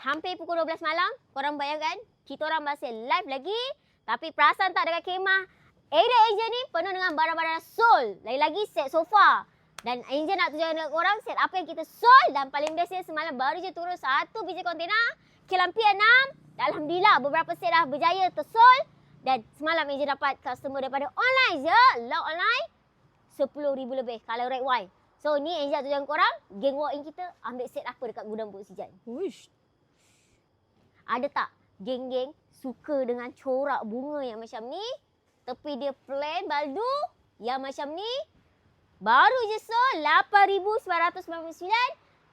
hampir pukul 12 malam. Korang bayangkan, kita orang masih live lagi. Tapi perasan tak dekat kemah area Angel ni penuh dengan barang-barang sold. Lagi-lagi set sofa. Dan Angel nak tunjukkan dekat korang set apa yang kita sold. Dan paling bestnya semalam baru je turun 1 biji kontena. Kilampian 6. Alhamdulillah beberapa set dah berjaya tersold. Dan semalam Angel dapat customer daripada online je. Log online. 10,000 lebih kalau red wine. So ni Angel tunjukkan korang. Geng walk-in kita ambil set apa dekat gudang Pok Sijan. Uish. Ada tak geng-geng suka dengan corak bunga yang macam ni? Tapi dia plain baldu yang macam ni. Baru je sold 8,999.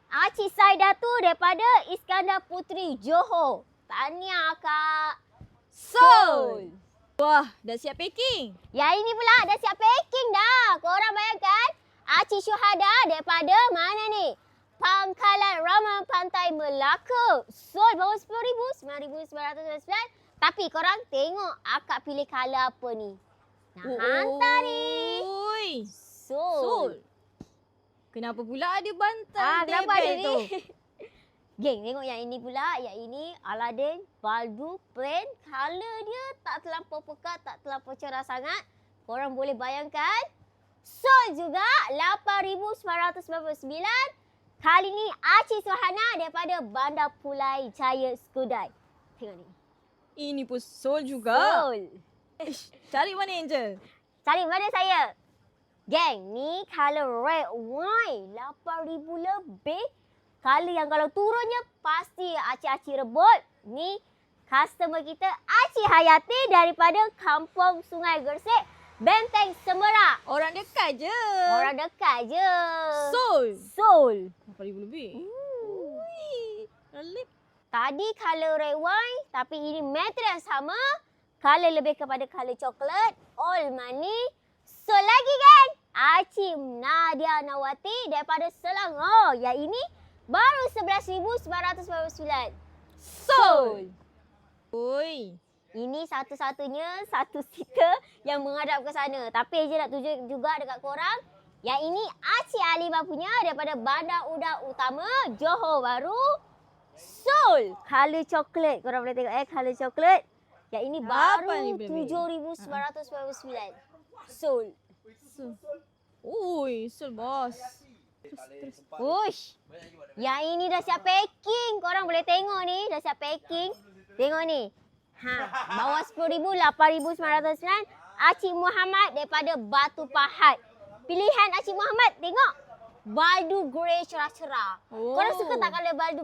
Acik Saidatu daripada Iskandar Puteri Johor. Tahniah Kak. Sold. Wah, dah siap packing. Yang ini pula dah siap packing dah. Korang bayangkan. Acik Syuhada daripada mana ni? Pangkalan Rama Pantai Melaka. Sold baru 10,000. 9,999. Tapi korang tengok akak pilih colour apa ni. Nak hantar ni. Oi. Sold. Kenapa pula ada bantal Kenapa ada table tu? ni? Geng, tengok yang ini pula. Yang ini Aladdin baldu plain. Colour dia tak terlampau pekat, tak terlampau cerah sangat. Korang boleh bayangkan. Sold juga 8,999. Kali ni Acik Suhana daripada Bandar Pulai Jaya Skudai. Tengok ni. Ini pun sold juga. Sold. Cari mana Angel? Cari mana saya? Geng, ni colour red wine. 8,000 lebih. Colour yang kalau turunnya pasti acik-acik rebut. Ni customer kita Acik Hayati daripada Kampung Sungai Gersik, Benteng Semerak. Orang dekat je. Orang dekat je. Sold. Sold. 8,000 lebih. Ui. Relip. Tadi colour red wine tapi ini material yang sama. Colour lebih kepada colour coklat. All money. So lagi geng. Acik Nadia Nawati daripada Selangor. Yang ini baru 11,999. Sold. Oi. Ini satu-satunya satu seater yang menghadap ke sana. Tapi Eja nak tunjuk juga dekat korang. Yang ini Acik Alimah punya daripada Bandar Udang Utama, Johor Bahru. Sold. Colour coklat. Korang boleh tengok colour coklat. Yang ini baru 7,999. Sold. Ui, sold bos. Push. Yang ini dah siap packing. Korang boleh tengok ni. Dah siap packing. Tengok ni. Bawah 10,000, 8,999. Acik Muhammad daripada Batu Pahat. Pilihan Acik Muhammad. Tengok. Baldu grey cerah-cerah. Korang suka tak kalau baldu